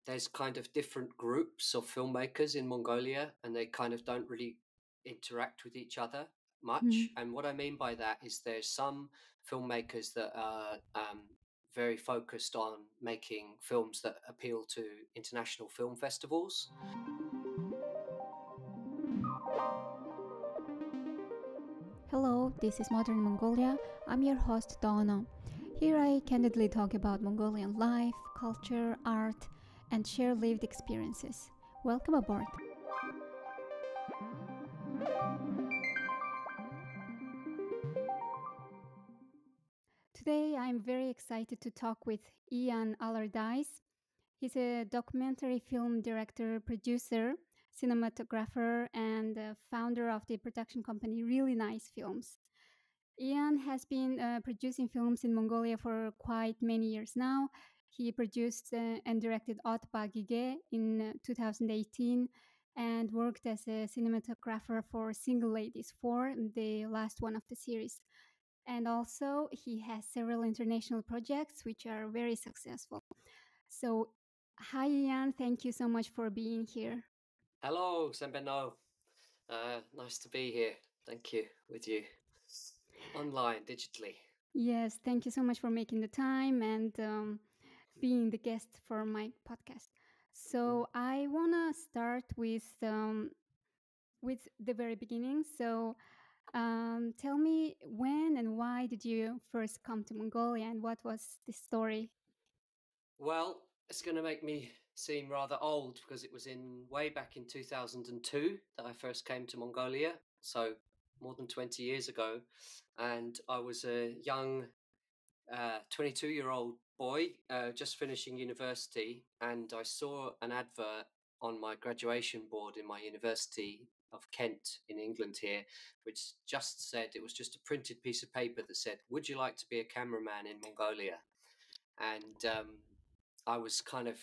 there's kind of different groups of filmmakers in Mongolia, and they kind of don't really interact with each other much. And what I mean by that is there's some filmmakers that are very focused on making films that appeal to international film festivals. Hello, this is Modern Mongolia. I'm your host, Donna. Here I candidly talk about Mongolian life, culture, art, and share lived experiences. Welcome aboard. Today I'm very excited to talk with Ian Allardyce. He's a documentary film director, producer, cinematographer, and founder of the production company Really Nice Films. Ian has been producing films in Mongolia for quite many years now. He produced and directed Gegee in 2018 and worked as a cinematographer for Single Ladies 4, the last one of the series. And also, he has several international projects which are very successful. So, hi Ian, thank you so much for being here. Hello, Sembeno. Nice to be here. Thank you, with you. Online, digitally. Yes, thank you so much for making the time and being the guest for my podcast. So I want to start with the very beginning. So tell me, when and why did you first come to Mongolia, and what was the story? Well, it's going to make me seem rather old because it was way back in 2002 that I first came to Mongolia. So more than 20 years ago. And I was a young 22-year-old boy just finishing university. And I saw an advert on my graduation board in my University of Kent in England here, which just said, it was just a printed piece of paper that said, "Would you like to be a cameraman in Mongolia?" And I was kind of,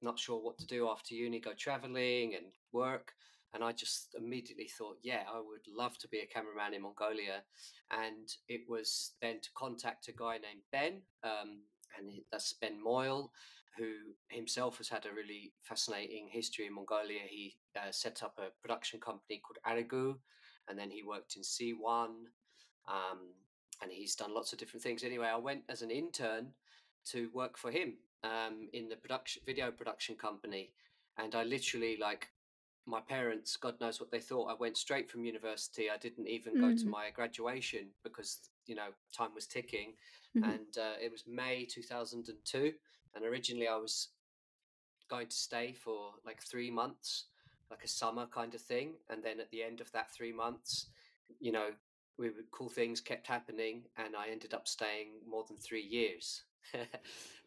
not sure what to do after uni, go traveling and work. And I just immediately thought, yeah, I would love to be a cameraman in Mongolia. And it was then to contact a guy named Ben, and that's Ben Moyle, who himself has had a really fascinating history in Mongolia. He set up a production company called Arigu, and then he worked in C1, and he's done lots of different things. Anyway, I went as an intern to work for him in the video production company, and I literally, like, my parents, God knows what they thought. I went straight from university. I didn't even go to my graduation because time was ticking. And it was May 2002, and originally I was going to stay for like 3 months, like a summer kind of thing. And then at the end of that 3 months, cool things kept happening, and I ended up staying more than 3 years.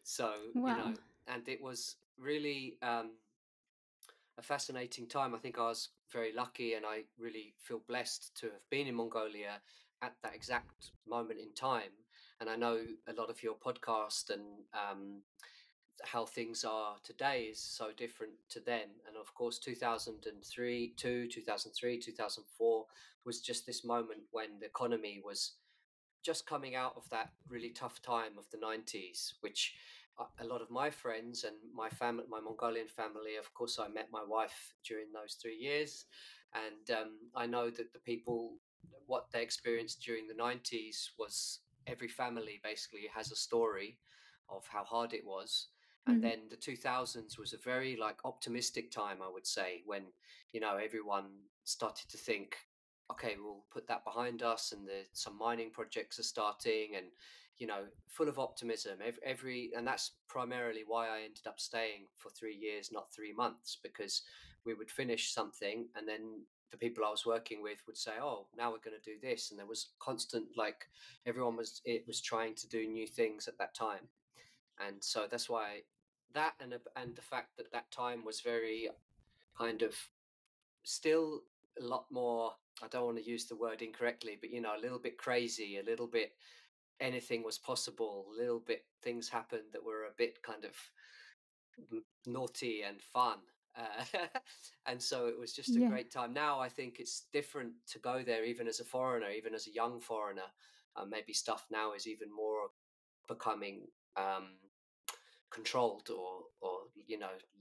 So, Wow. and it was really a fascinating time. I think I was very lucky, and I really feel blessed to have been in Mongolia at that exact moment in time. And I know a lot of your podcast and how things are today is so different to then. And of course, 2003, 2004 was just this moment when the economy was just coming out of that really tough time of the 90s, which a lot of my friends and my family, my Mongolian family, of course, I met my wife during those 3 years. And I know that the people, what they experienced during the 90s was every family basically has a story of how hard it was. And then the 2000s was a very optimistic time, I would say, when, everyone started to think, okay, we'll put that behind us, and some mining projects are starting, and full of optimism. And that's primarily why I ended up staying for 3 years, not 3 months, because we would finish something, and then the people I was working with would say, "Oh, now we're going to do this," and there was constant everyone was trying to do new things at that time, and so that's why that and the fact that that time was very kind of still a lot more, I don't want to use the word incorrectly, but a little bit crazy, a little bit anything was possible, a little bit things happened that were a bit kind of naughty and fun. And so it was just a great time. Now I think it's different to go there, even as a foreigner, even as a young foreigner. Maybe stuff now is even more becoming controlled, or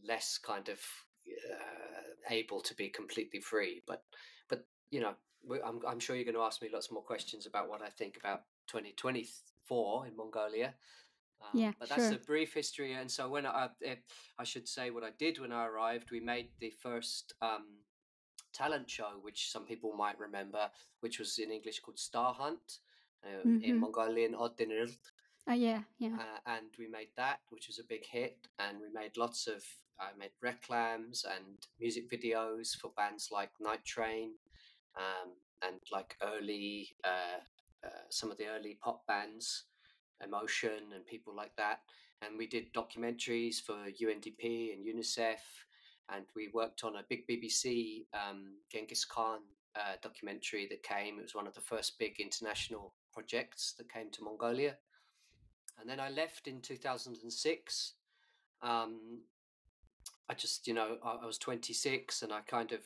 less kind of able to be completely free. But I'm sure you're going to ask me lots more questions about what I think about 2024 in Mongolia. Yeah, But that's a sure. brief history. And so when I should say what I did when I arrived, we made the first talent show, which some people might remember, which was in English called Star Hunt, in Mm-hmm. Mongolian Oddiin Ereld. Yeah, yeah. And we made that, which was a big hit. And we made I made reclams and music videos for bands like Night Train, and like some of the early pop bands, Emotion and people like that. And we did documentaries for UNDP and UNICEF. And we worked on a big BBC Genghis Khan documentary that came. It was one of the first big international projects that came to Mongolia. And then I left in 2006. Um, I just, I was 26, and I kind of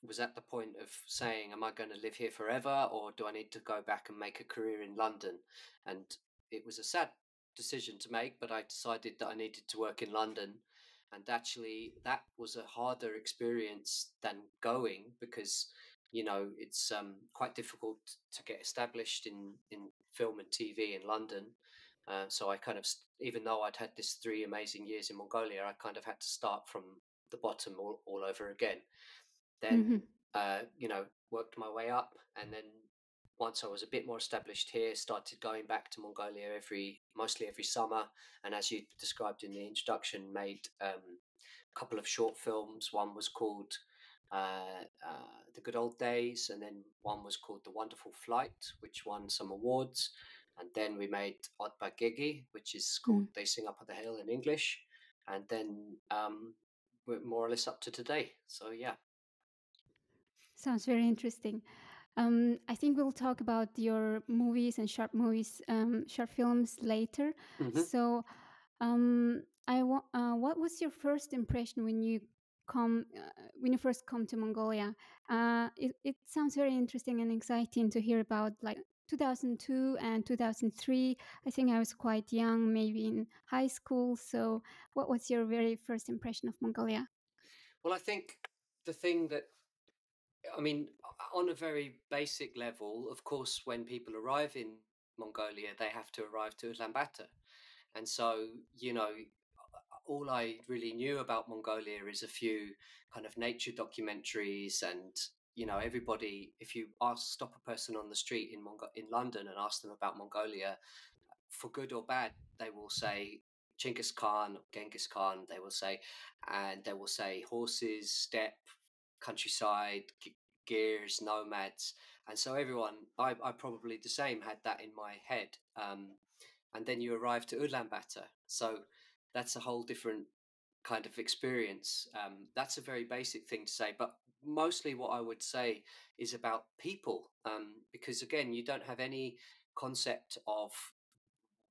was at the point of saying, am I going to live here forever, or do I need to go back and make a career in London? And it was a sad decision to make, but I decided that I needed to work in London. And actually, that was a harder experience than going, because, it's quite difficult to get established in film and TV in London. So I kind of, even though I'd had this 3 amazing years in Mongolia, I kind of had to start from the bottom all over again. Mm-hmm. Then, worked my way up. And then once I was a bit more established here, started going back to Mongolia mostly every summer. And as you described in the introduction, made a couple of short films. One was called The Good Old Days, and then one was called The Wonderful Flight, which won some awards. And then we made Gegee, which is called They Sing Up at the Hill in English. And then we're more or less up to today. So yeah. Sounds very interesting. I think we'll talk about your movies and short films later. Mm-hmm. So, what was your first impression when you first come to Mongolia? It sounds very interesting and exciting to hear about, like 2002 and 2003. I think I was quite young, maybe in high school. So, what was your very first impression of Mongolia? Well, I think the thing that, I mean, on a very basic level, of course, when people arrive in Mongolia, they have to arrive to Ulaanbaatar. And so, all I really knew about Mongolia is a few kind of nature documentaries. And, everybody, if you stop a person on the street in London and ask them about Mongolia, for good or bad, they will say Genghis Khan, Genghis Khan, and they will say horses, steppe, countryside, gears, nomads. And so everyone, I probably the same, had that in my head. And then you arrive to Ulaanbaatar. So that's a whole different kind of experience. That's a very basic thing to say, but mostly what I would say is about people, because again, you don't have any concept of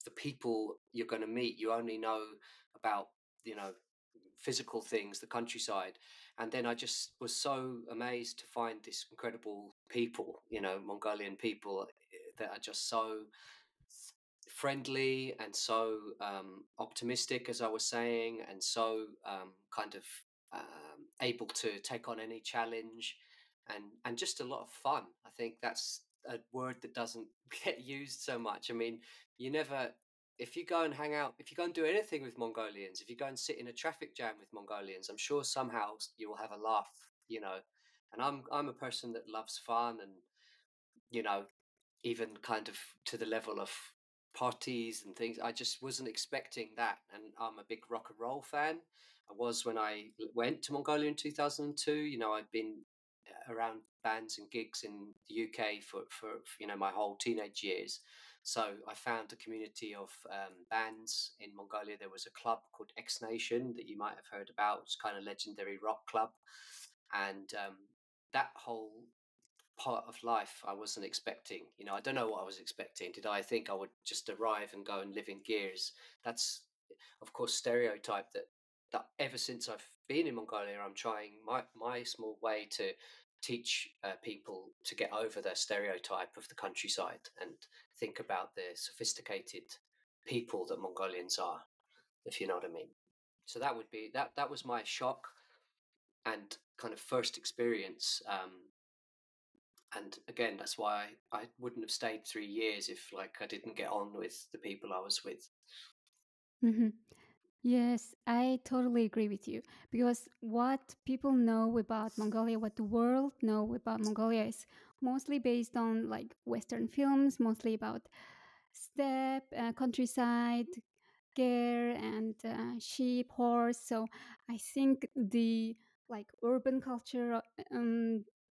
the people you're going to meet. You only know about, physical things, the countryside. And then I just was so amazed to find this incredible people, Mongolian people, that are just so friendly and so optimistic, as I was saying, and so kind of able to take on any challenge, and just a lot of fun. I think that's a word that doesn't get used so much. I mean, you never, if you go and hang out, if you go and do anything with Mongolians, if you go and sit in a traffic jam with Mongolians, I'm sure somehow you will have a laugh, you know. And I'm a person that loves fun, and you know, even kind of to the level of parties and things. I just wasn't expecting that. And I'm a big rock and roll fan. I was when I went to Mongolia in 2002. I'd been around bands and gigs in the UK for my whole teenage years. So I found a community of bands in Mongolia. There was a club called X Nation that you might have heard about. It's kind of legendary rock club. And that whole part of life I wasn't expecting. I don't know what I was expecting. Did I think I would just arrive and go and live in gears? That's, of course, stereotype that ever since I've been in Mongolia, I'm trying my small way to teach people to get over their stereotype of the countryside and think about the sophisticated people that Mongolians are. if you know what I mean. So that would be that was my shock and kind of first experience. And again, that's why I wouldn't have stayed 3 years if like I didn't get on with the people I was with. Mhm. Yes, I totally agree with you, because what people know about Mongolia, what the world know about Mongolia, is mostly based on like Western films, mostly about steppe, countryside, gear, and sheep, horse. So I think the like urban culture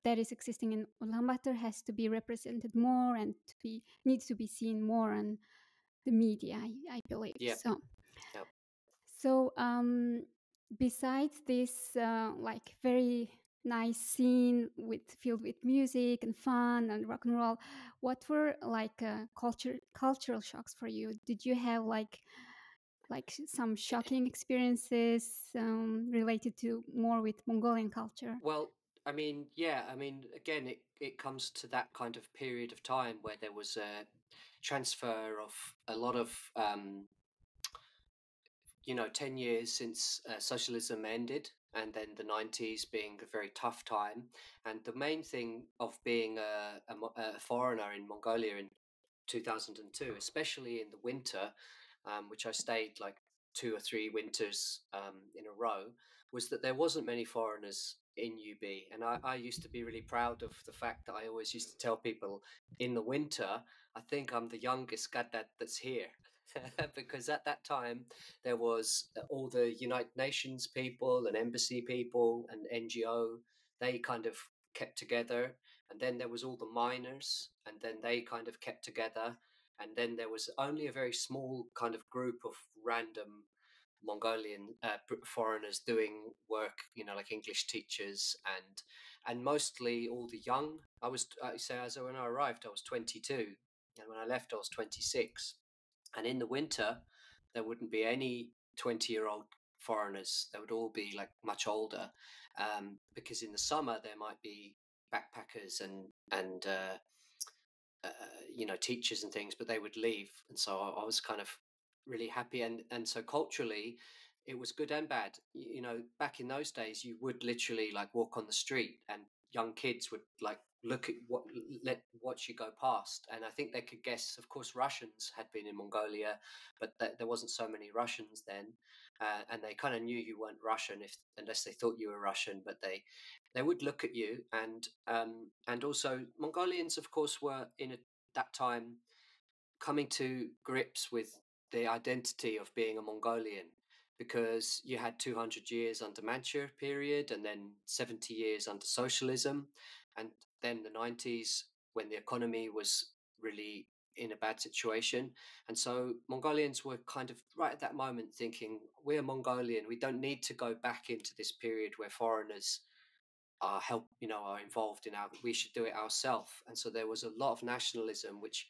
that is existing in Ulaanbaatar has to be represented more and to be needs to be seen more on the media. I believe Yeah, so. yeah. So, besides this, like very nice scene with filled with music and fun and rock and roll, what were like cultural shocks for you? Did you have like some shocking experiences related to more with Mongolian culture? Well, I mean, yeah, I mean, again, it comes to that kind of period of time where there was a transfer of a lot of 10 years since socialism ended, and then the 90s being a very tough time. And the main thing of being a foreigner in Mongolia in 2002, especially in the winter, which I stayed like 2 or 3 winters in a row, was that there wasn't many foreigners in UB. And I used to be really proud of the fact that I always used to tell people in the winter, I think I'm the youngest Gaddad that's here. Because at that time there was all the United Nations people and embassy people and NGO. They kind of kept together, and then there was all the miners, and then they kind of kept together, and then there was only a very small kind of group of random Mongolian foreigners doing work, like English teachers, and mostly all the young. I say, as when I arrived, I was 22, and when I left, I was 26. And in the winter, there wouldn't be any 20-year-old foreigners. They would all be like much older, because in the summer there might be backpackers and teachers and things, but they would leave, and so I was kind of really happy, and so culturally it was good and bad. Back in those days you would literally like walk on the street, and young kids would like look at watch you go past, and I think they could guess. Of course, Russians had been in Mongolia, but there wasn't so many Russians then, and they kind of knew you weren't Russian if unless they thought you were Russian, but they would look at you, and also Mongolians, of course, were that time coming to grips with the identity of being a Mongolian, because you had 200 years under Manchu period, and then 70 years under socialism, and then the 90s when the economy was really in a bad situation. And so Mongolians were kind of right at that moment thinking, we're Mongolian, we don't need to go back into this period where foreigners are involved in we should do it ourselves. And so there was a lot of nationalism, which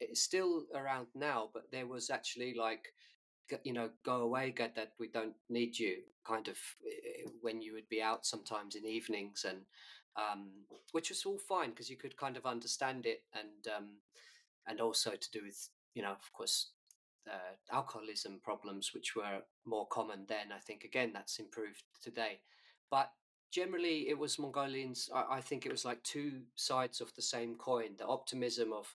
is still around now, but there was actually like, go away, get that, we don't need you, kind of, when you would be out sometimes in evenings, and which was all fine because you could kind of understand it, and also to do with, of course, alcoholism problems, which were more common then. I think again that's improved today, but generally it was Mongolians. I think it was like two sides of the same coin: the optimism of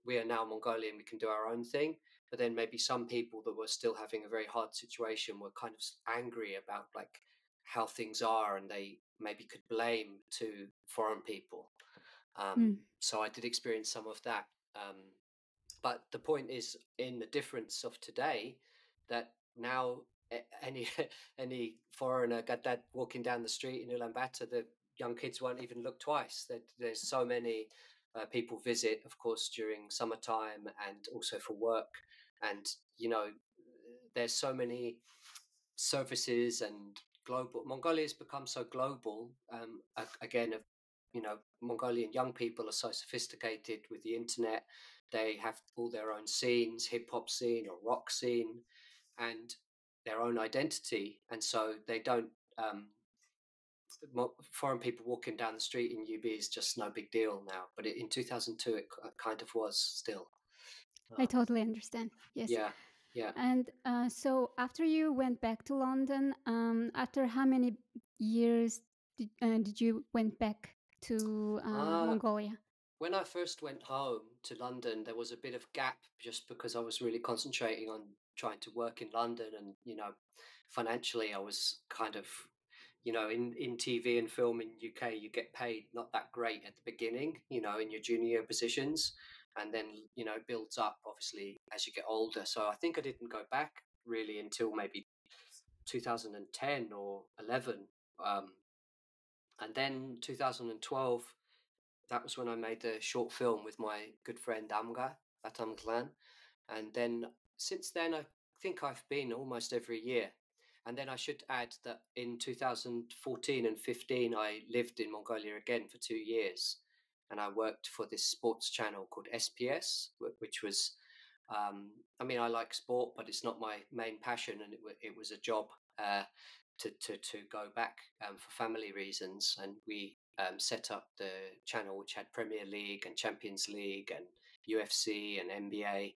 we are now Mongolian, we can do our own thing, but then maybe some people that were still having a very hard situation were kind of angry about like how things are, and they maybe could blame to foreign people. Mm. So I did experience some of that. But the point is in the difference of today, that now any any foreigner got that walking down the street in Ulaanbaatar, the young kids won't even look twice. There's so many people visit, of course, during summertime and also for work, and there's so many services, and global. Mongolia has become so global. Again, Mongolian young people are so sophisticated with the internet. They have all their own scenes, hip hop scene or rock scene, and their own identity, and so they don't. Foreign people walking down the street in UB is just no big deal now, but in 2002 it kind of was still. I Um, totally understand. Yes. yeah, Yeah. And so after you went back to London, after how many years did you went back to Uh, Mongolia? when I first went home to London, there was a bit of gap just because I was really concentrating on trying to work in London, and financially I was kind of, in TV and film in UK, you get paid not that great at the beginning, in your junior positions, and then it builds up obviously as you get older. So I think I didn't go back really until maybe 2010 or 11, um, and then 2012. That was when I made the short film with my good friend Amga Batamglan. And then since then, I think I've been almost every year. And then I should add that in 2014 and 15, I lived in Mongolia again for 2 years. And I worked for this sports channel called SPS, which was, I mean, I like sport, but it's not my main passion. And it was a job to go back for family reasons. And we set up the channel, which had Premier League and Champions League and UFC and NBA.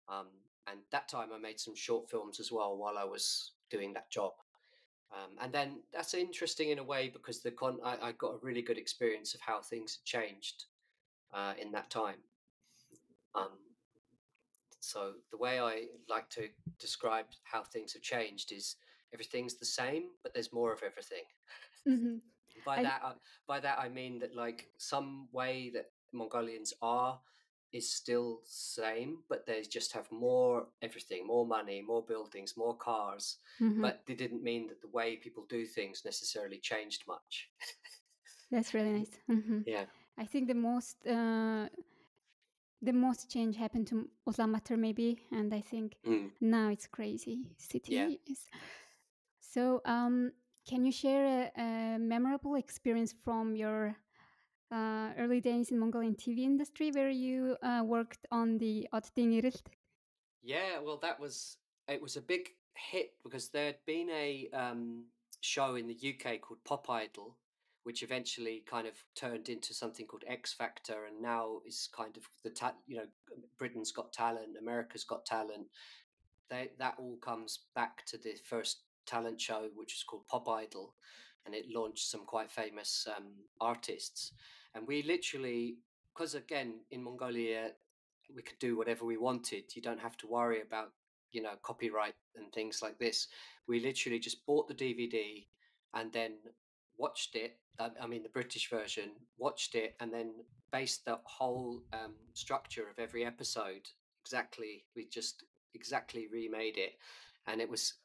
Um, and that time I made some short films as well while I was doing that job. And then that's interesting in a way because I got a really good experience of how things had changed in that time. Um, so the way I like to describe how things have changed is everything's the same, but there's more of everything. Mm-hmm. By I that, I mean that like some way that Mongolians are is still same, but they just have more everything, more money, more buildings, more cars. mm-hmm. But they didn't mean that the way people do things necessarily changed much. That's really nice. Mm-hmm. Yeah. I think the most change happened to Ulaanbaatar maybe, and I think Mm. now it's crazy Yeah. city. So, can you share a memorable experience from your early days in Mongolian TV industry where you worked on the Oddiin Ereld? Yeah, well, it was a big hit because there had been a show in the UK called Pop Idol, which eventually kind of turned into something called X Factor, and now is kind of Britain's Got Talent, America's Got Talent. That all comes back to the first talent show, which was called Pop Idol, and it launched some quite famous artists. And we literally, because again in Mongolia, we could do whatever we wanted. You don't have to worry about copyright and things like this. We literally just bought the DVD and then watched it. I mean, the British version, watched it, and then based the whole structure of every episode exactly. We just exactly remade it, and it was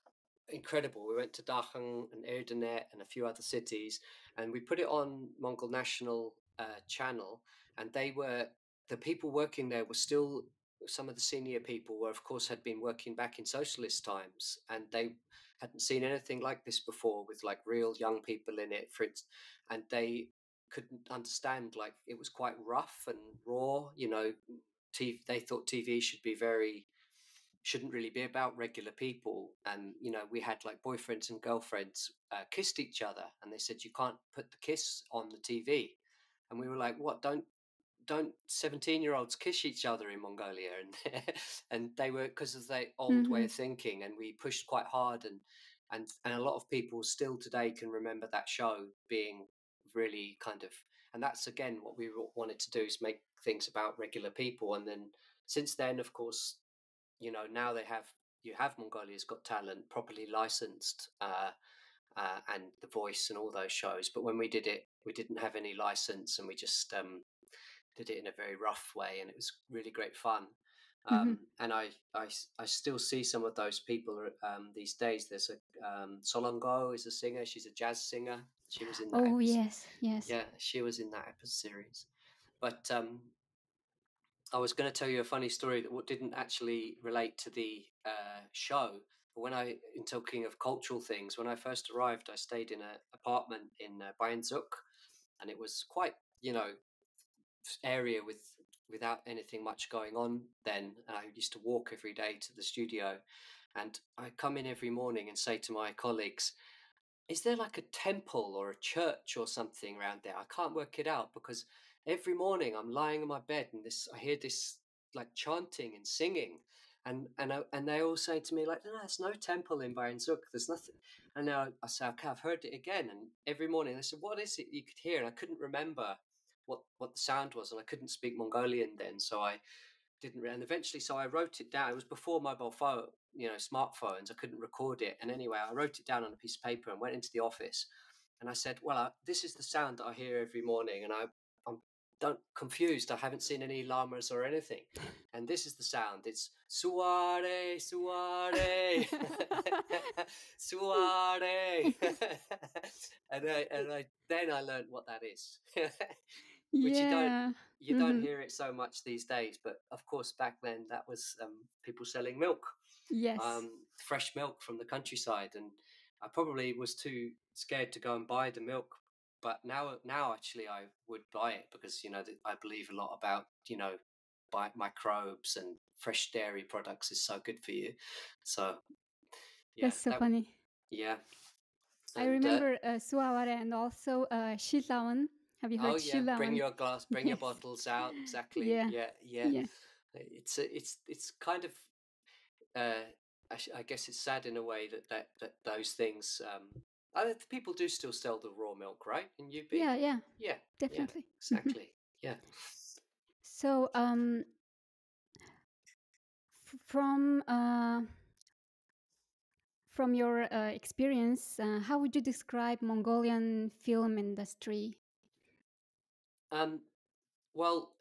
incredible. We went to Dachang and Erdenet and a few other cities, and we put it on Mongol National Channel, and the people working there were still some of the senior people were of course had been working back in socialist times, and they hadn't seen anything like this before with like real young people in it for it, and they couldn't understand, like it was quite rough and raw, they thought TV shouldn't really be about regular people. And we had like boyfriends and girlfriends kissed each other, and they said you can't put the kiss on the TV. And we were like, what, don't 17-year-olds kiss each other in Mongolia? And and they were, because of the old way Mm-hmm. of thinking, and we pushed quite hard, and a lot of people still today can remember that show being really kind of, and that's again what we wanted to do, is make things about regular people. And then since then, of course, now you have Mongolia's Got Talent properly licensed, and The Voice and all those shows. But when we did it, we didn't have any license, and we just did it in a very rough way, and it was really great fun. Mm-hmm. And I still see some of those people these days. There's a Solongo is a singer. She's a jazz singer. She was in that Oh episode. yes, yes. Yeah, she was in that episode series. But I was going to tell you a funny story that didn't actually relate to the show. But in talking of cultural things, when I first arrived, I stayed in an apartment in Bayanzuk, and it was quite, area without anything much going on then. And I used to walk every day to the studio, and I come in every morning and say to my colleagues, is there like a temple or a church or something around there? I can't work it out, because every morning I'm lying in my bed and I hear this like chanting and singing, and they all say to me like, no, there's no temple in Bayanzuk. There's nothing. And now I say, okay, I've heard it again. And every morning they said, what is it you could hear? And I couldn't remember what the sound was, and I couldn't speak Mongolian then, so I didn't. And eventually, so I wrote it down. It was before mobile phone, smartphones. I couldn't record it, and anyway, I wrote it down on a piece of paper and went into the office, and I said, well, this is the sound that I hear every morning, and I'm don't confused. I haven't seen any llamas or anything, and this is the sound. It's suare, suare, suare, and I then I learned what that is, which Yeah. you don't hear it so much these days. But of course, back then that was people selling milk, Yes. fresh milk from the countryside, and I probably was too scared to go and buy the milk. But now actually I would buy it because I believe a lot about microbes, and fresh dairy products is so good for you. So yeah, That's so funny. yeah. I And remember Suaware and also Shilawan. Have you heard oh yeah, bring Shilawan? your glass, bring your Yes. bottles out. Exactly. Yeah. Yeah, yeah. Yeah. It's kind of I guess it's sad in a way that those things people do still sell the raw milk, right? In UB? Yeah, yeah. Yeah, yeah, Definitely. exactly. Yeah. So, from your experience, how would you describe Mongolian film industry? Well,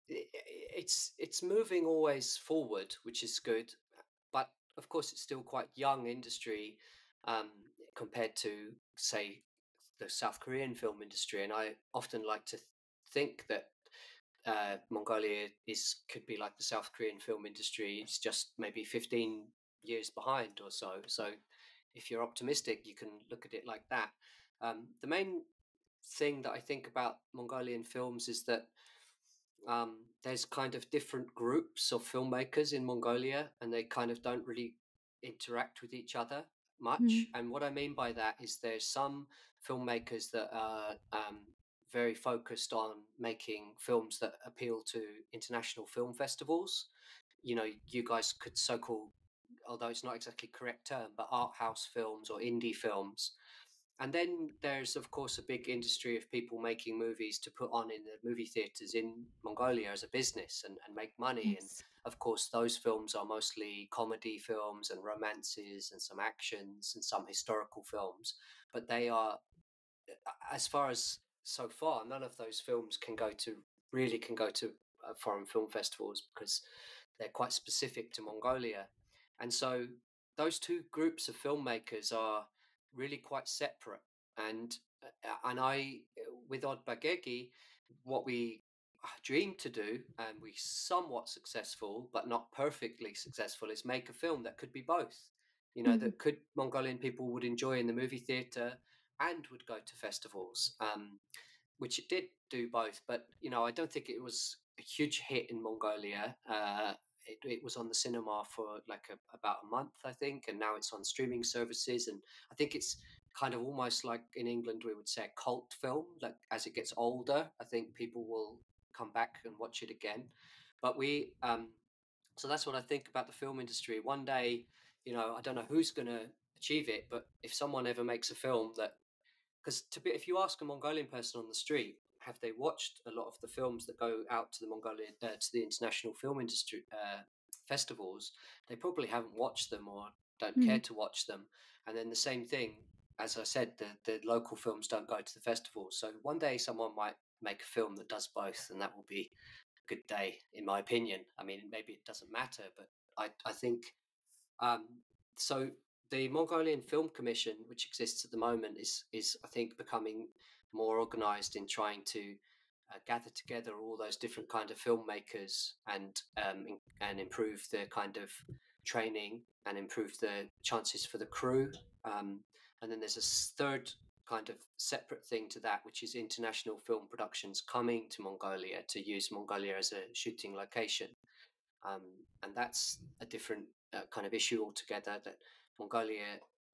it's moving always forward, which is good, but of course it's still quite young industry um, compared to, say, the South Korean film industry. And I often like to think that Mongolia could be like the South Korean film industry. It's just maybe 15 years behind or so. So if you're optimistic, you can look at it like that. The main thing that I think about Mongolian films is that there's kind of different groups of filmmakers in Mongolia, and they kind of don't really interact with each other much. And what I mean by that is there's some filmmakers that are very focused on making films that appeal to international film festivals. You guys could so-called, although it's not exactly correct term, but art house films or indie films. And then there's, of course, a big industry of people making movies to put on in the movie theaters in Mongolia as a business, and make money. And Yes. of course, those films are mostly comedy films and romances and some actions and some historical films. But they are, as far as so far, none of those films can go to foreign film festivals because they're quite specific to Mongolia. And so those two groups of filmmakers are really quite separate. And I, with Gegee, what we dreamed to do, and we somewhat successful, but not perfectly successful, is make a film that could be both. That could Mongolian people would enjoy in the movie theater and would go to festivals. Which it did do both, but I don't think it was a huge hit in Mongolia. It was on the cinema for like about a month, I think, and now it's on streaming services. And I think it's kind of almost like in England we would say a cult film. Like as it gets older, I think people will come back and watch it again. But so that's what I think about the film industry. One day, I don't know who's going to achieve it, but if someone ever makes a film that, because if you ask a Mongolian person on the street, have they watched a lot of the films that go out to the Mongolian to the international film industry festivals? They probably haven't watched them or don't care to watch them. And then the same thing, as I said, the local films don't go to the festivals. So one day someone might make a film that does both, and that will be a good day, in my opinion. I mean, maybe it doesn't matter, but I think um, so. The Mongolian Film Commission, which exists at the moment, is I think becoming more organised in trying to gather together all those different kind of filmmakers and improve the kind of training and improve the chances for the crew. And then there's a third kind of separate thing to that, which is international film productions coming to Mongolia to use Mongolia as a shooting location. And that's a different kind of issue altogether, that Mongolia,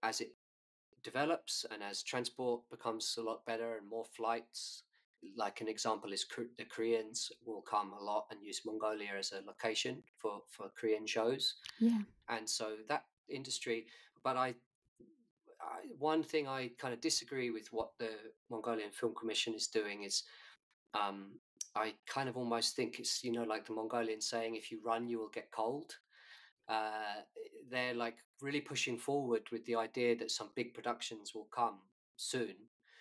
as it develops and as transport becomes a lot better and more flights, like an example is the Koreans will come a lot and use Mongolia as a location for Korean shows. Yeah. And so that industry, but one thing I kind of disagree with what the Mongolian Film Commission is doing is, I kind of almost think it's, like the Mongolian saying, if you run, you will get cold. Uh, they're like really pushing forward with the idea that some big productions will come soon.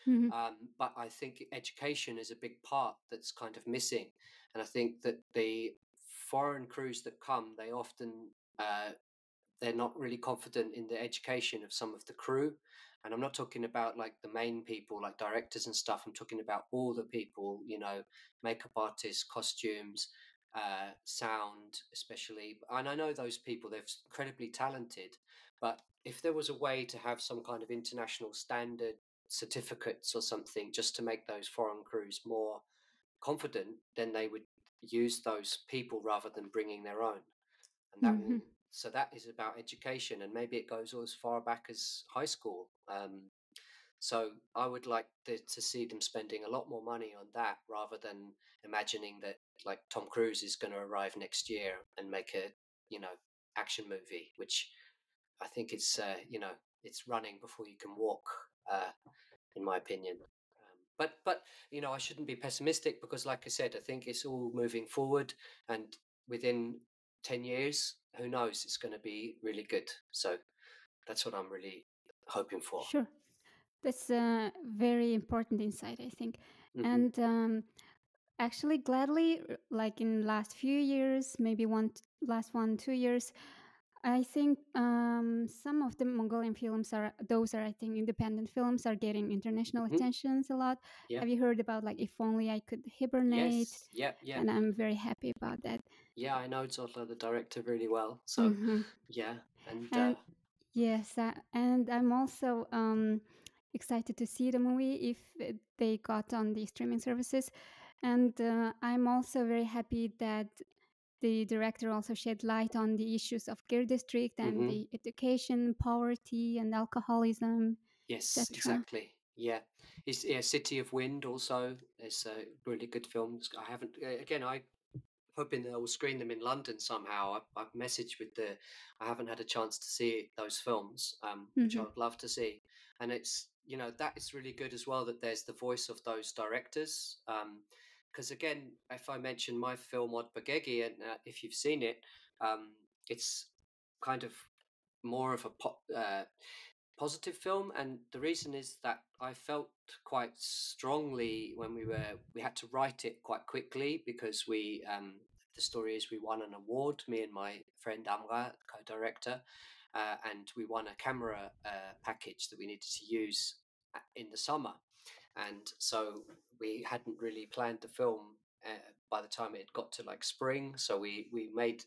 Hmm. But I think education is a big part that's kind of missing. And I think that the foreign crews that come, they often, they're not really confident in the education of some of the crew. And I'm not talking about like the main people, like directors and stuff. I'm talking about all the people, makeup artists, costumes, sound, especially. And I know those people, they're incredibly talented. But if there was a way to have some kind of international standard certificates or something just to make those foreign crews more confident, then they would use those people rather than bringing their own. And that Hmm. will, so that is about education, and maybe it goes as far back as high school. So I would like to see them spending a lot more money on that rather than imagining that like Tom Cruise is going to arrive next year and make a, action movie, which I think it's running before you can walk, in my opinion. But I shouldn't be pessimistic because, like I said, I think it's all moving forward, and within 10 years, who knows? It's going to be really good. So that's what I'm really hoping for. Sure. That's a very important insight, I think. Hmm. And actually, gladly, like in last few years, maybe last 2 years, I think some of the Mongolian films I think, independent films are getting international Hmm. attentions a lot. Yeah. Have you heard about like If Only I Could Hibernate? Yes. Yeah. Yeah. And I'm very happy about that. Yeah. I know Zodla, the director, really well. So Hmm. yeah, and And yes, and I'm also excited to see the movie if they got on the streaming services. And I'm also very happy that the director also shed light on the issues of Gir district and mhm. the education, poverty, and alcoholism, Yes, etc. exactly. Yeah, City of Wind also is a really good film. I haven't again. I hoping they will screen them in London somehow. I've messaged with I haven't had a chance to see those films, which I Hmm. would love to see. And it's that is really good as well that there's the voice of those directors. Because again, if I mention my film Oddiin Gegee, and if you've seen it, it's kind of more of a positive film, and the reason is that I felt quite strongly when we had to write it quite quickly because the story is we won an award, me and my friend Amra, co-director, and we won a camera package that we needed to use in the summer, and so we hadn't really planned the film by the time it got to like spring, so um, we made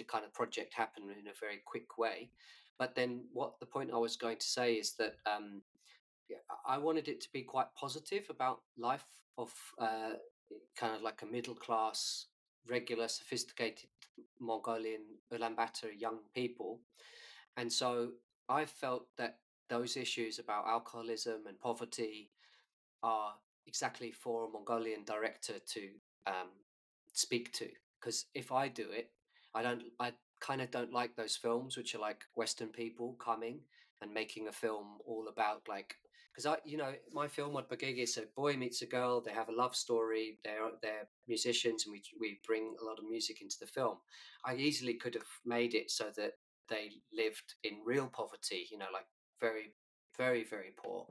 a kind of project happen in a very quick way. But then, what the point I was going to say is that yeah, I wanted it to be quite positive about life of kind of like a middle class, regular, sophisticated Mongolian ulaanbaatar young people, and so I felt that those issues about alcoholism and poverty are exactly for a Mongolian director to um, speak to. Because if I do it, I kind of don't like those films which are like Western people coming and making a film all about like. Because my film on Bagege is a boy meets a girl. They have a love story. They're musicians, and we bring a lot of music into the film. I easily could have made it so that they lived in real poverty. Like very, very, very poor,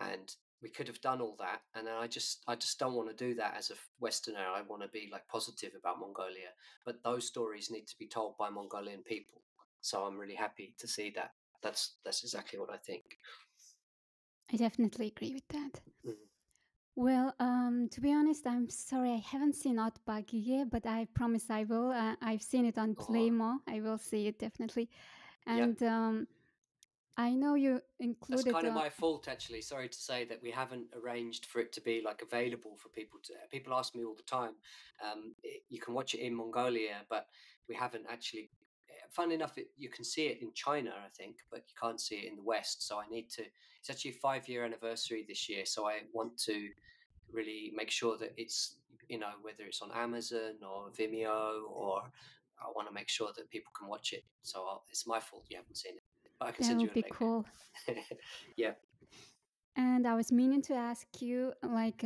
and we could have done all that, and then I just don't want to do that as a Westerner. I want to be like positive about Mongolia, but those stories need to be told by Mongolian people. So I'm really happy to see that. That's exactly what I think. I definitely agree with that. Mhm. Well, to be honest, I'm sorry I haven't seen Otbagige, but I promise I will. I've seen it on Oh, Playmo. I will see it definitely. yeah. And I know you That's included. kind of my fault, actually. Sorry to say that we haven't arranged for it to be like available for people to. People ask me all the time. You can watch it in Mongolia, but we haven't actually. Fun enough, you can see it in China, I think, but you can't see it in the West. So I need to. It's actually a 5-year anniversary this year, so I want to really make sure that it's, whether it's on Amazon or Vimeo, or I want to make sure that people can watch it. So it's my fault you haven't seen it, but I can That send you would a be link. cool. Yeah. And I was meaning to ask you, like,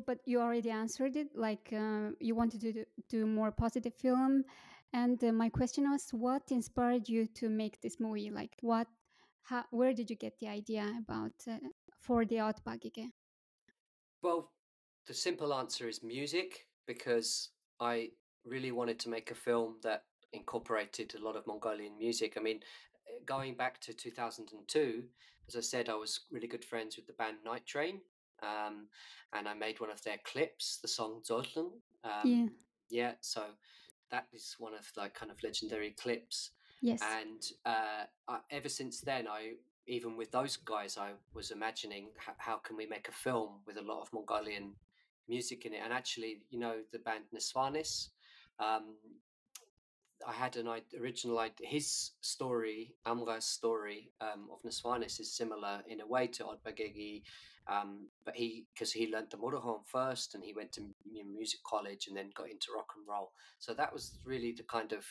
but you already answered it. Like, you wanted to do more positive film, and my question was, what inspired you to make this movie? Like, where did you get the idea about for the Outback? Well, the simple answer is music, because I really wanted to make a film that incorporated a lot of Mongolian music. I mean, going back to 2002, as I said, I was really good friends with the band Night Train, um, and I made one of their clips, the song Zodlun. Yeah. Yeah, so that is one of like kind of legendary clips. Yes. And ever since then, even with those guys, I was imagining how can we make a film with a lot of Mongolian music in it. And actually, the band Nisvanis, um, I had an original idea. His story, Amra's story, of Nisvanis is similar in a way to Odbagegi, but because he learned the motorhome first, and he went to music college and then got into rock and roll. So that was really the kind of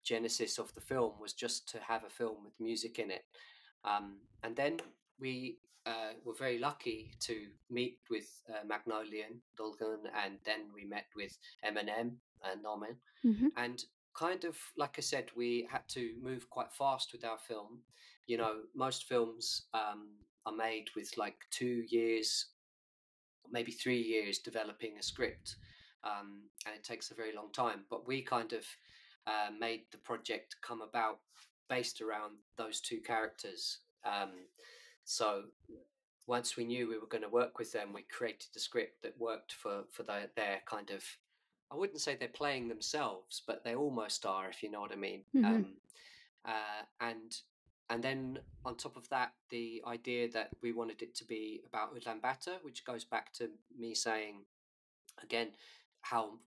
genesis of the film, was just to have a film with music in it. And then we were very lucky to meet with Magnolian Dolgan, and then we met with Eminem and Norman. Mm-hmm. And kind of, like I said, we had to move quite fast with our film. Most films are made with like 2 years, maybe 3 years developing a script, and it takes a very long time. But we kind of made the project come about based around those two characters. So once we knew we were going to work with them, we created the script that worked for their kind of. I wouldn't say they're playing themselves, but they almost are, if you know what I mean. Mm-hmm. And then on top of that, the idea that we wanted it to be about ulaanbaatar, which goes back to me saying again how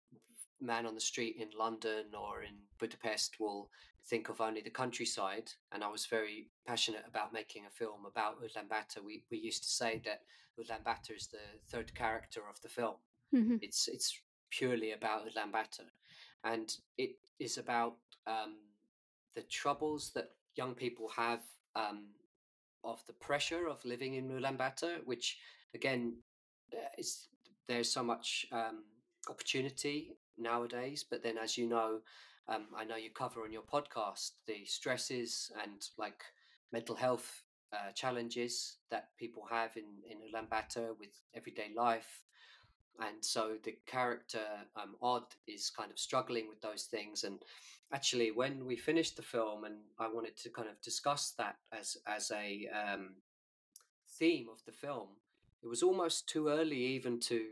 man on the street in London or in Budapest will think of only the countryside. And I was very passionate about making a film about ulaanbaatar. We used to say that ulaanbaatar is the third character of the film. Mm-hmm. It's purely about ulaanbaatar, and it is about the troubles that young people have, of the pressure of living in Ulaanbaatar, which again is there's so much opportunity nowadays, but then, as you know, I know you cover on your podcast the stresses and like mental health challenges that people have in Ulaanbaatar with everyday life. And so the character, Odd, is kind of struggling with those things. And actually, when we finished the film, and I wanted to kind of discuss that as a theme of the film, it was almost too early even to.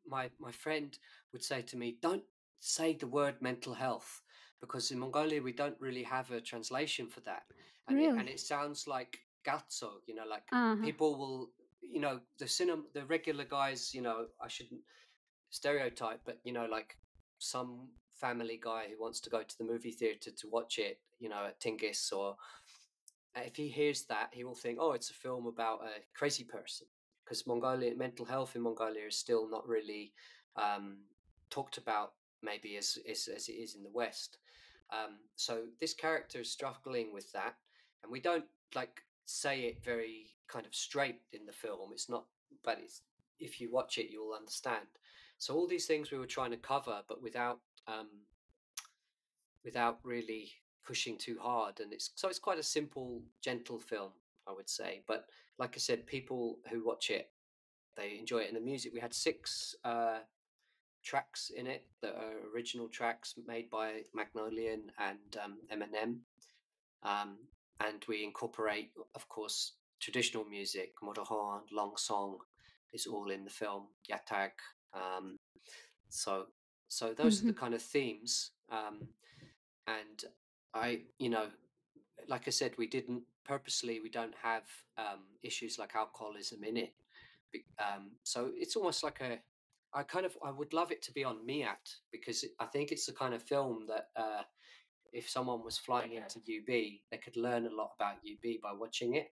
My friend would say to me, "Don't say the word mental health, because in Mongolia we don't really have a translation for that, and it Really? sounds like gatso, like Uh-huh. people will." The regular guys, I shouldn't stereotype, but like some family guy who wants to go to the movie theater to watch it, at Tingis, or if he hears that, he will think, oh, it's a film about a crazy person, because Mongolia mental health in Mongolia is still not really um, talked about, maybe as it is in the West. So this character is struggling with that, and we don't like say it very kind of straight in the film. It's not, but it's, if you watch it, you'll understand. So all these things we were trying to cover, but without really pushing too hard. And it's quite a simple, gentle film, I would say. But like I said, people who watch it, they enjoy it. And the music, we had 6 tracks in it that are original tracks made by Magnolian and Eminem. Um, and we incorporate, of course, traditional music, motorhorn, long song is all in the film, yatag. Um, so so those are Mm-hmm. the kind of themes. And like I said, we didn't purposely, we don't have issues like alcoholism in it. So it's almost like I would love it to be on Miat, because I think it's the kind of film that if someone was flying into UB, they could learn a lot about UB by watching it.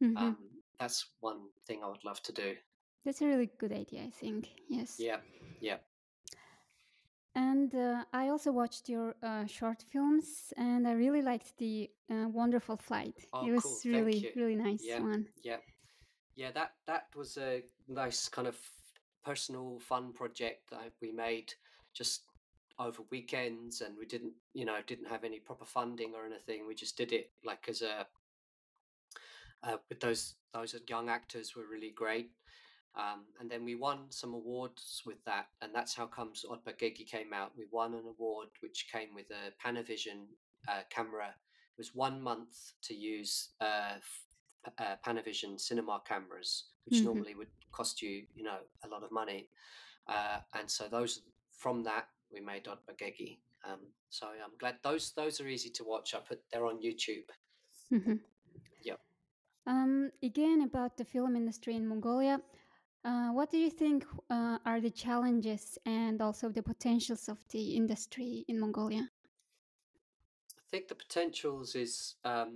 Mm-hmm. That's one thing I would love to do. That's a really good idea, I think. Yes. Yeah, yeah. And I also watched your short films, and I really liked the Wonderful Flight. Oh, It cool. was Thank really, you. really nice Yeah, one. yeah, yeah. That was a nice kind of personal, fun project that we made just over weekends, and we didn't have any proper funding or anything. We just did it like as a with those young actors were really great. And then we won some awards with that, and that's how comes Gegee came out. We won an award which came with a Panavision camera. It was 1 month to use Panavision cinema cameras, which Hmm. normally would cost you, a lot of money. And so from that we made Gegee. So I'm glad those are easy to watch. They're on YouTube. Hmm. Yep. Again, about the film industry in Mongolia, what do you think are the challenges and also the potentials of the industry in Mongolia? I think the potentials is, of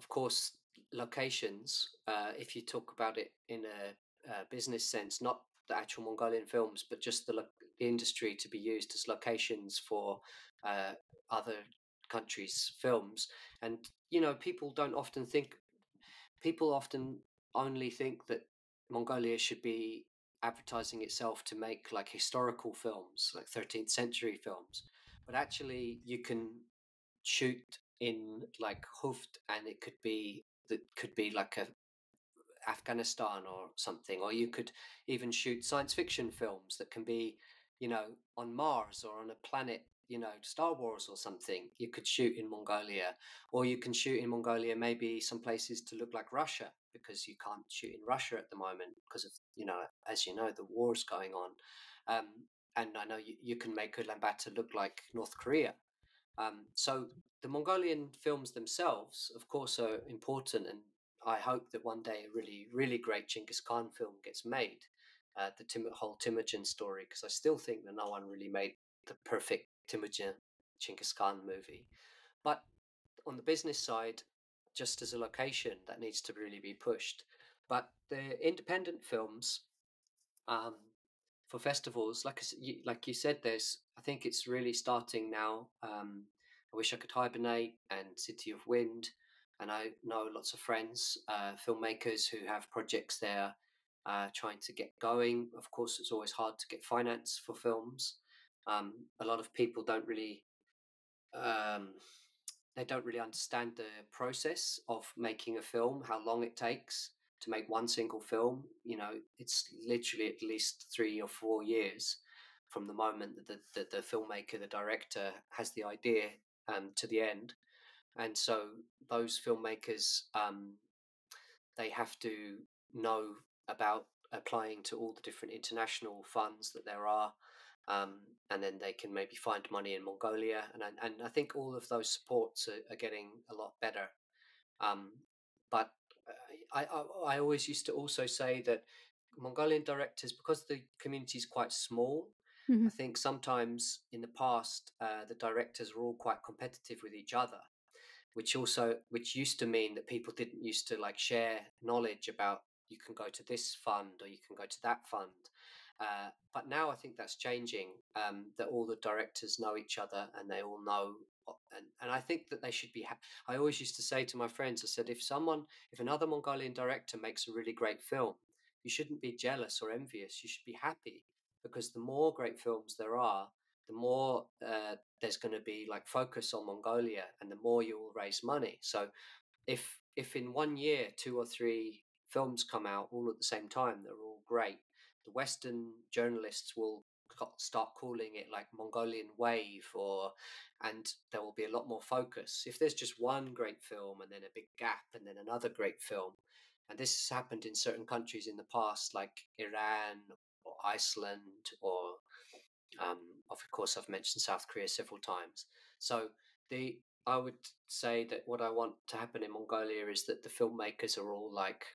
course, locations. If you talk about it in a business sense, not the actual Mongolian films, but just the industry to be used as locations for uh, other countries' films. And people often only think that Mongolia should be advertising itself to make like historical films, like 13th century films. But actually, you can shoot in like Huft, and it could be like a Afghanistan or something, or you could even shoot science fiction films that can be, on Mars or on a planet, Star Wars or something. You could shoot in Mongolia, or you can shoot in Mongolia, maybe some places to look like Russia, because you can't shoot in Russia at the moment because of, as you know, the wars going on. And I know you can make Ulaanbaatar look like North Korea. So the Mongolian films themselves, of course, are important, and I hope that one day a really, really great Genghis Khan film gets made, the whole Temujin story, because I still think that no one really made the perfect Temujin Genghis Khan movie. But on the business side, just as a location, that needs to really be pushed. But the independent films, um, for festivals, like you said, I think it's really starting now. I Wish I Could Hibernate and City of Wind, and I know lots of friends, filmmakers who have projects there, trying to get going. Of course, it's always hard to get finance for films. A lot of people um, don't really understand the process of making a film, how long it takes to make one single film. It's literally at least 3 or 4 years from the moment that the filmmaker, the director, has the idea, to the end. And so those filmmakers, they have to know about applying to all the different international funds that there are, and then they can maybe find money in Mongolia, and I think all of those supports are getting a lot better. But I always used to also say that Mongolian directors, because the community is quite small, Hmm. I think sometimes in the past, the directors were all quite competitive with each other, which used to mean that people didn't used to like share knowledge about, you can go to this fund or you can go to that fund. But now I think that's changing, that all the directors know each other and they all know, and I think that they should be I always used to say to my friends, I said, if another Mongolian director makes a really great film, you shouldn't be jealous or envious, you should be happy, because the more great films there are, the more there's going to be like focus on Mongolia, and the more you will raise money. So if in 1 year 2 or 3 films come out all at the same time, they're all great, the Western journalists will start calling it like Mongolian wave, and there will be a lot more focus. If there's just one great film and then a big gap and then another great film, and this has happened in certain countries in the past, like Iran or Iceland, or of course, I've mentioned South Korea several times. So I would say that what I want to happen in Mongolia is that the filmmakers are all like,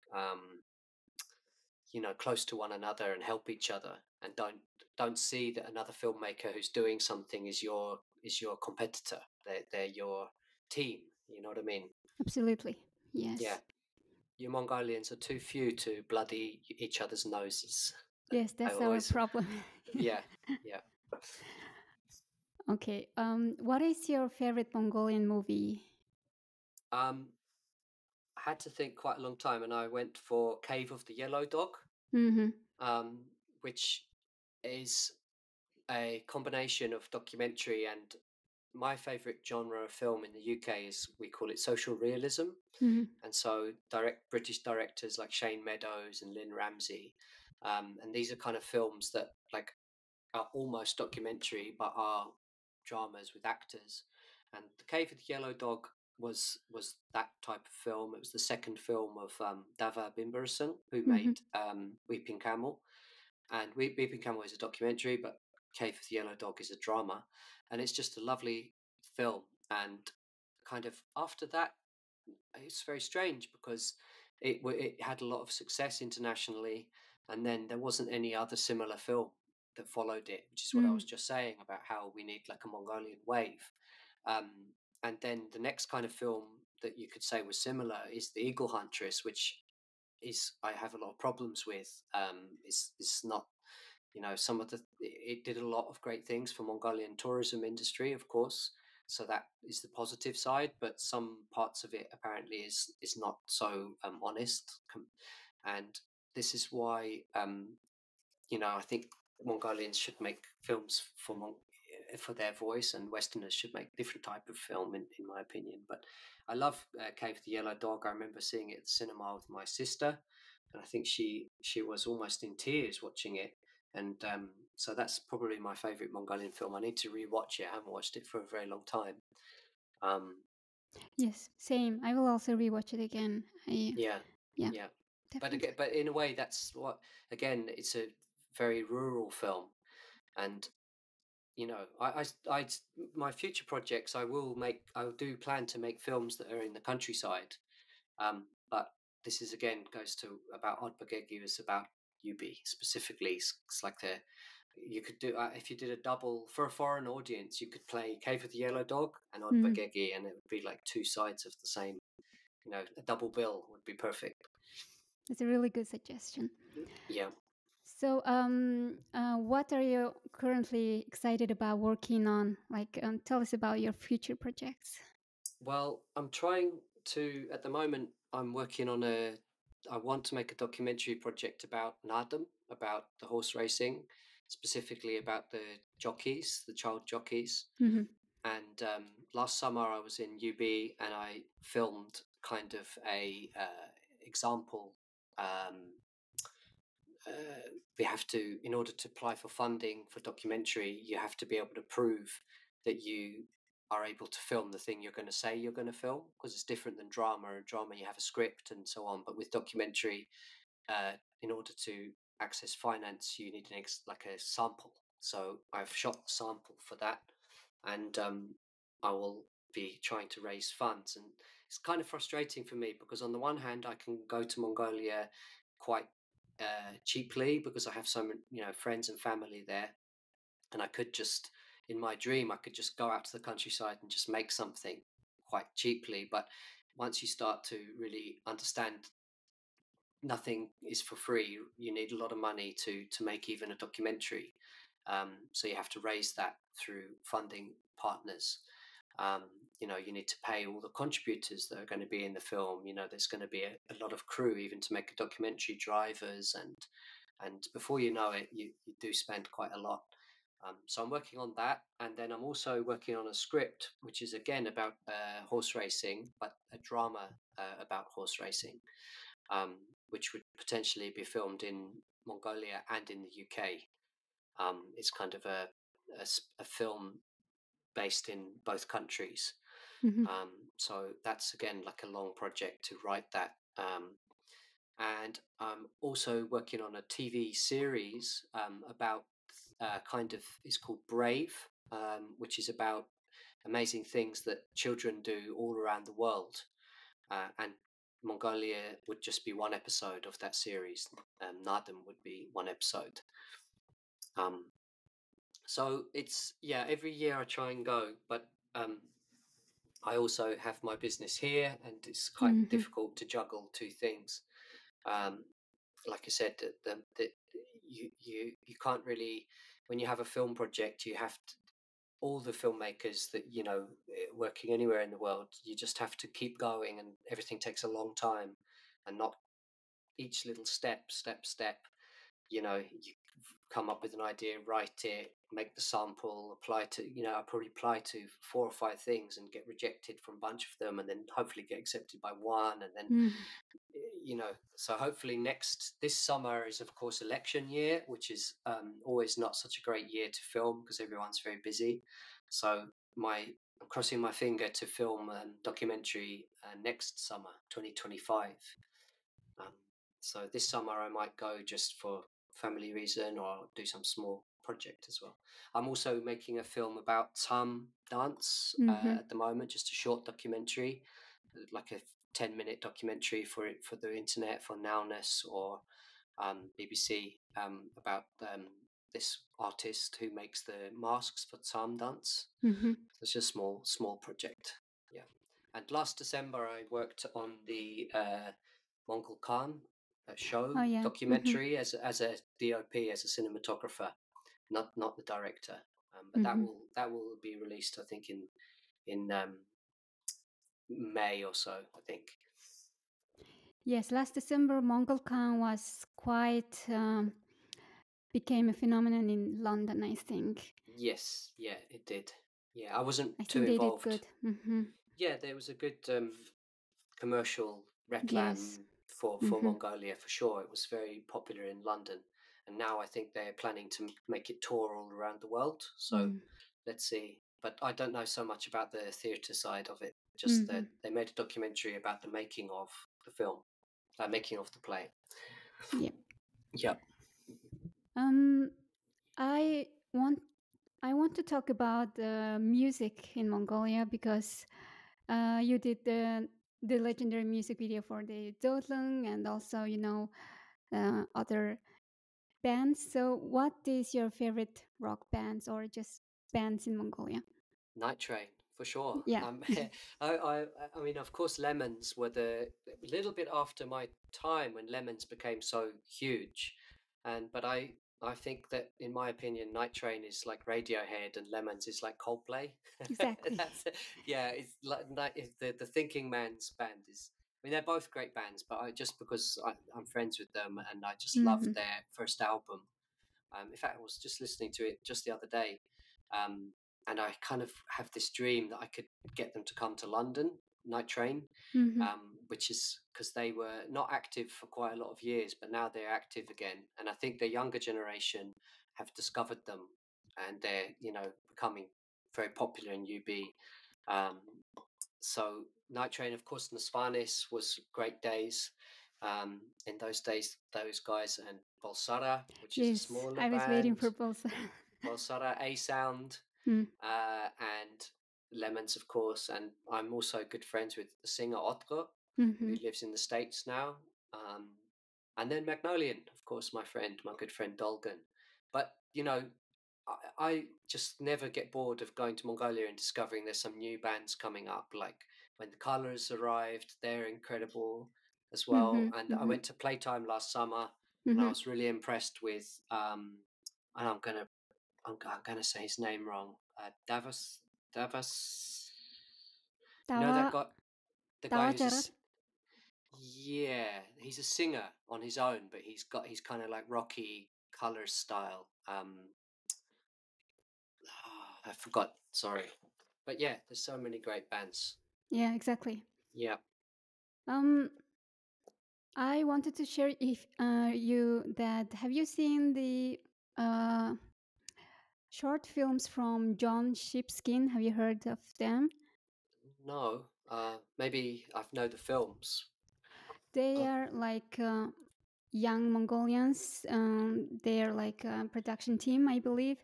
close to one another and help each other, and don't see that another filmmaker who's doing something is your competitor. They're your team. You know what I mean? Absolutely. Yeah. Yes. you Mongolians are too few to bloody each other's noses. Yes, I that's our always, problem. yeah, yeah. Okay. What is your favorite Mongolian movie? I had to think quite a long time, and I went for Cave of the Yellow Dog, Mm-hmm. which is a combination of documentary and my favorite genre of film in the UK is, we call it social realism. Mm-hmm. And so British directors like Shane Meadows and Lynn Ramsey, and these are kind of films that like are almost documentary but are dramas with actors. And The Cave of the Yellow Dog was that type of film. It was the second film of Dava Bimberson, who Mm-hmm. made Weeping Camel, and Weeping Camel is a documentary, but Cave of the Yellow Dog is a drama, and it's just a lovely film. And kind of after that, it's very strange because it had a lot of success internationally, and then there wasn't any other similar film that followed it, which is what I Mm. was just saying about how we need like a Mongolian wave. Um, and then the next kind of film that you could say was similar is The Eagle Huntress, which is I have a lot of problems with. Is not, you know, some of the it did a lot of great things for Mongolian tourism industry, of course. So that is the positive side, but some parts of it apparently is not so honest. And this is why you know, I think Mongolians should make films for their voice, and Westerners should make different type of film, in my opinion. But I love Cave the Yellow Dog. I remember seeing it at the cinema with my sister, and I think she was almost in tears watching it. And so that's probably my favorite Mongolian film. I need to rewatch it. I haven't watched it for a very long time. Um, Yes, same. I will also rewatch it again. yeah, Yeah, yeah. But definitely. again, but in a way, that's what, again, it's a very rural film, and you know, my future projects, I do plan to make films that are in the countryside. But this is again goes to about Oddiin is about UB specifically. It's like you could do if you did a double for a foreign audience, you could play Cave of the Yellow Dog and Mm. Oddiin, and it would be like two sides of the same. You know, a double bill would be perfect. That's a really good suggestion. Yeah. So, what are you currently excited about working on? Like, tell us about your future projects. Well, I'm trying to, at the moment, I'm working on I want to make a documentary project about Nadam, about the horse racing, specifically about the jockeys, the child jockeys. Mm-hmm. And last summer I was in UB and I filmed kind of a example. Um, we have to, in order to apply for funding for documentary, you have to be able to prove that you are able to film the thing you're going to say you're going to film, because it's different than drama. In drama you have a script and so on, but with documentary, in order to access finance you need like a sample. So I've shot the sample for that, and I will be trying to raise funds. And it's kind of frustrating for me because on the one hand I can go to Mongolia quite cheaply because I have some, you know, friends and family there, and I could just, in my dream, I could just go out to the countryside and just make something quite cheaply. But once you start to really understand nothing is for free, you need a lot of money to make even a documentary. So you have to raise that through funding partners. Um, you know, you need to pay all the contributors that are going to be in the film. You know, there's going to be a lot of crew even to make a documentary, drivers, and before you know it, you do spend quite a lot. So I'm working on that, and then I'm also working on a script which is again about horse racing, but a drama about horse racing, um, which would potentially be filmed in Mongolia and in the UK. It's kind of a film based in both countries. Mm-hmm. So that's again like a long project to write that. And I'm also working on a TV series about kind of, it's called Brave, which is about amazing things that children do all around the world. And Mongolia would just be one episode of that series. Nadam would be one episode. Um, so it's, yeah, every year I try and go, but I also have my business here, and it's quite difficult to juggle two things. Like I said, you can't really, when you have a film project, you have to, all the filmmakers that working anywhere in the world, you just have to keep going, and everything takes a long time, and not each little step. You come up with an idea, write it, make the sample, apply to, I probably apply to 4 or 5 things and get rejected from a bunch of them, and then hopefully get accepted by one, and then so hopefully this summer is of course election year, which is always not such a great year to film because everyone's very busy. So I'm crossing my finger to film a documentary next summer, 2025. So this summer I might go just for family reason, or do some small project as well. I'm also making a film about Tam dance at the moment, just a short documentary, like a 10-minute documentary for the internet, for Nowness or BBC, about this artist who makes the masks for Tam dance. So it's just a small project. Yeah. And last December I worked on the Mongol Khan show documentary as a DOP, as a cinematographer, not the director. But that will be released, I think, in May or so, I think. Yes, last December, Mongol Khan was quite became a phenomenon in London, I think. Yes, yeah, it did. Yeah, I wasn't I too think they involved. did good. Yeah, there was a good commercial reclam Yes. for Mongolia, for sure. It was very popular in London, and now I think they're planning to make it tour all around the world. So let's see. But I don't know so much about the theatre side of it. Just that they made a documentary about the making of the film, making of the play. Yep. Yep. I want to talk about music in Mongolia because you did the legendary music video for the Dotlung and also other bands. So, what is your favorite rock bands or just bands in Mongolia? Night Train, for sure. Yeah. I mean, of course, Lemons were a little bit after my time when Lemons became so huge, but I think that, in my opinion, Night Train is like Radiohead and Lemons is like Coldplay. Exactly. Yeah, it's like the Thinking Man's band is. I mean, they're both great bands, but just because I'm friends with them and I just loved their first album. In fact, I was just listening to it just the other day. And I kind of have this dream that I could get them to come to London, Night Train, which is because they were not active for quite a lot of years, but now they're active again. And I think the younger generation have discovered them, and they're becoming very popular in UB. So Night Train, of course, Nasvanis was great days. In those days, those guys, and Bolsara, which is a smaller I was band. waiting for Bolsara. Bolsara, A Sound, and Lemons, of course. And I'm also good friends with the singer Otko, who lives in the States now. And then Magnolian, of course, my good friend Dolgan. But, I just never get bored of going to Mongolia and discovering there's some new bands coming up. Like when the Colors arrived, they're incredible as well. And I went to Playtime last summer, and I was really impressed with. And I'm gonna say his name wrong. Davos. You know that guy, the guy who's yeah, he's a singer on his own, but he's got his kind of like rocky Colors style. I forgot. Sorry, but yeah, there's so many great bands. Yeah, exactly. Yeah. I wanted to share if have you seen the short films from John Sheepskin? Have you heard of them? No. Maybe I know the films. They are like young Mongolians. They're like a production team, I believe,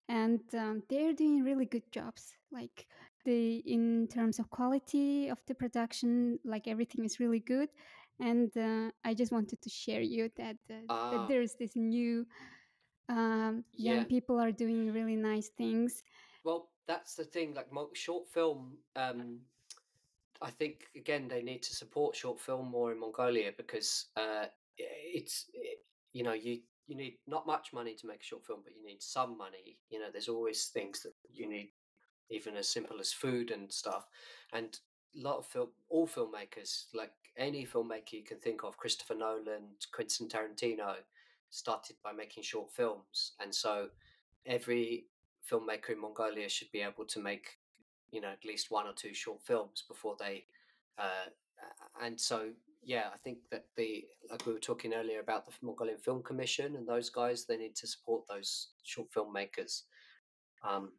and they're doing really good jobs. Like in terms of quality of the production, like everything is really good. And I just wanted to share you that there's this new young people are doing really nice things. Well, that's the thing. Like short film I think again they need to support short film more in Mongolia because it's you know you need not much money to make a short film, but you need some money. You know, there's always things that you need, even as simple as food and stuff. And a lot of all filmmakers, like any filmmaker you can think of, Christopher Nolan, Quentin Tarantino, started by making short films, and so every filmmaker in Mongolia should be able to make, at least one or two short films before they uh, and so yeah, I think that the like we were talking earlier about the Mongolian Film Commission and those guys, they need to support those short filmmakers. um,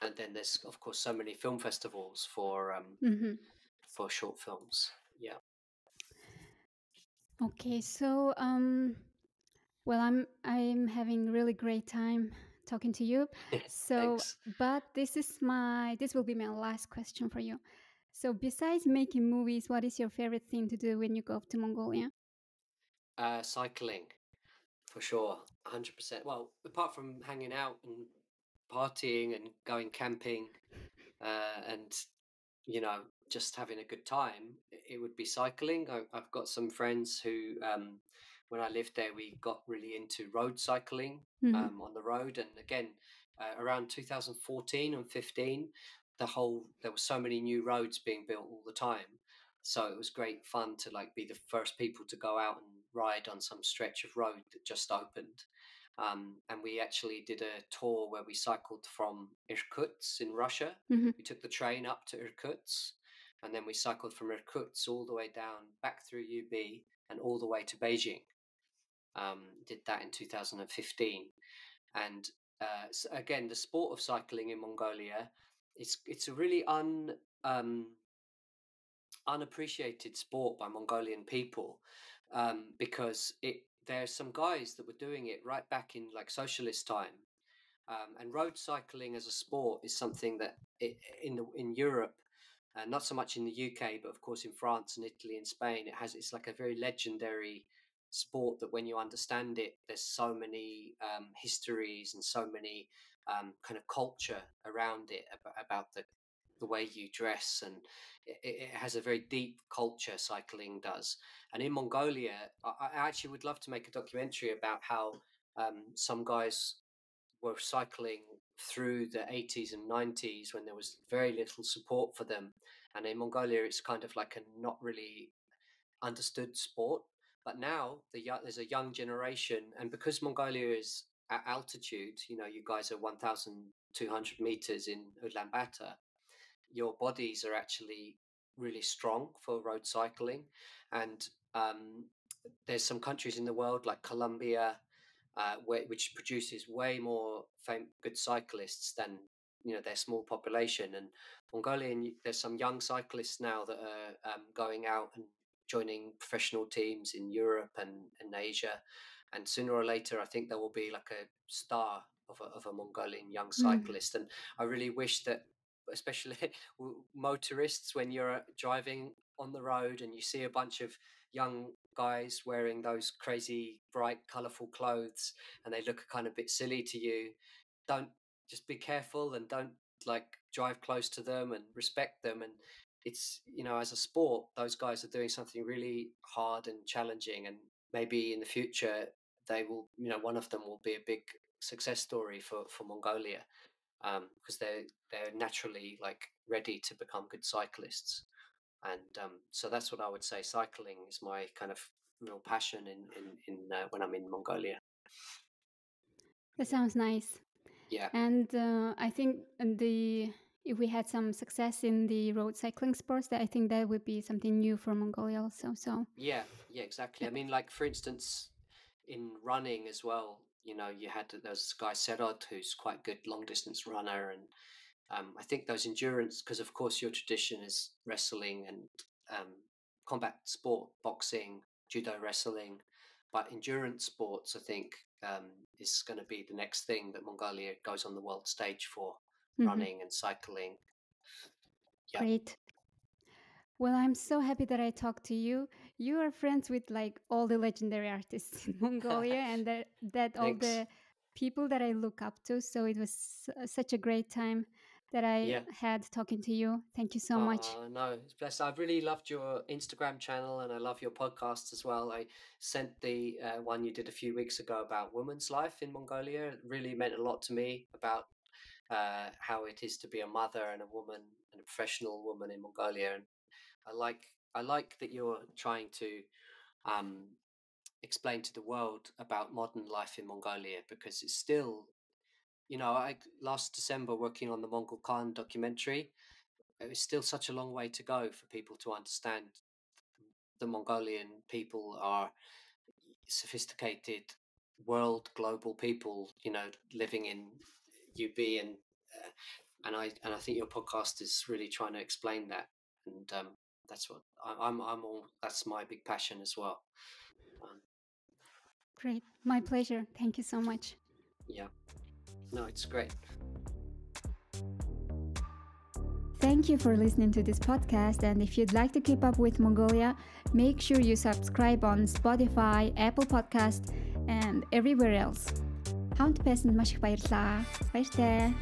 and then there's of course so many film festivals Hmm. for short films. Yeah. Okay, so well, I'm having really great time talking to you. So, Thanks. but this will be my last question for you. So, besides making movies, what is your favorite thing to do when you go to Mongolia? Cycling for sure, 100%. Well, apart from hanging out and partying and going camping, and just having a good time, it would be cycling. I've got some friends who, when I lived there, we got really into road cycling Hmm. on the road. And again, around 2014 and 15, there were so many new roads being built all the time. So it was great fun to like be the first people to go out and ride on some stretch of road that just opened. And we actually did a tour where we cycled from Irkutsk in Russia. Hmm. We took the train up to Irkutsk, and then we cycled from Irkutsk all the way down, back through UB, and all the way to Beijing. Did that in 2015. And so again, the sport of cycling in Mongolia, it's a really unappreciated sport by Mongolian people, because there's some guys that were doing it right back in like socialist time. And road cycling as a sport is something that in Europe, not so much in the UK, but of course in France and Italy and Spain, it's like a very legendary sport that when you understand it, there's so many histories and so many kind of culture around it about the way you dress, and it has a very deep culture, cycling does. And in Mongolia, I actually would love to make a documentary about how some guys were cycling through the 80s and 90s when there was very little support for them. And in Mongolia, it's kind of like a not really understood sport. But now there's a young generation, and because Mongolia is at altitude, you guys are 1,200 meters in Ulaanbaatar, your bodies are actually really strong for road cycling. And there's some countries in the world like Colombia, which produces way more good cyclists than their small population. And Mongolian, there's some young cyclists now that are going out and joining professional teams in Europe and Asia. And sooner or later, I think there will be like a star of a Mongolian young Mm. cyclist. And I really wish that, especially motorists, when you're driving on the road and you see a bunch of young guys wearing those crazy bright colorful clothes and they look kind of a bit silly to you, don't just be careful and don't like drive close to them and respect them. And it's, as a sport, those guys are doing something really hard and challenging, and maybe in the future they will, one of them will be a big success story for Mongolia, because they're naturally like ready to become good cyclists. And so that's what I would say. Cycling is my kind of real passion in when I'm in Mongolia. That sounds nice. Yeah, And I think if we had some success in the road cycling sports, that I think that would be something new for Mongolia also. So yeah, exactly. yeah. I mean, like for instance, in running as well. You had there's guy Serod who's quite good long distance runner, and I think those endurance, because of course your tradition is wrestling and combat sport, boxing, judo, wrestling, but endurance sports, I think, is going to be the next thing that Mongolia goes on the world stage for, Mhm. running and cycling. Yeah, Great. Well, I'm so happy that I talked to you. You are friends with like all the legendary artists in Mongolia, and that all thanks. the people that I look up to. So it was such a great time that I had talking to you. Thank you so much. No, it's blessed. I've really loved your Instagram channel, and I love your podcast as well. I sent the one you did a few weeks ago about women's life in Mongolia. It really meant a lot to me about how it is to be a mother and a woman and a professional woman in Mongolia. And I like that you're trying to explain to the world about modern life in Mongolia, because it's still, I last December working on the Mongol Khan documentary. It was still such a long way to go for people to understand the Mongolian people are sophisticated, global people, living in UB, and I think your podcast is really trying to explain that, and that's what I'm all. That's my big passion as well. Great, my pleasure. Thank you so much. Yeah, no, it's great. Thank you for listening to this podcast, and if you'd like to keep up with Mongolia, make sure you subscribe on Spotify, Apple Podcast, and everywhere else. Хамт байсан маш их баярлалаа. Баяртай.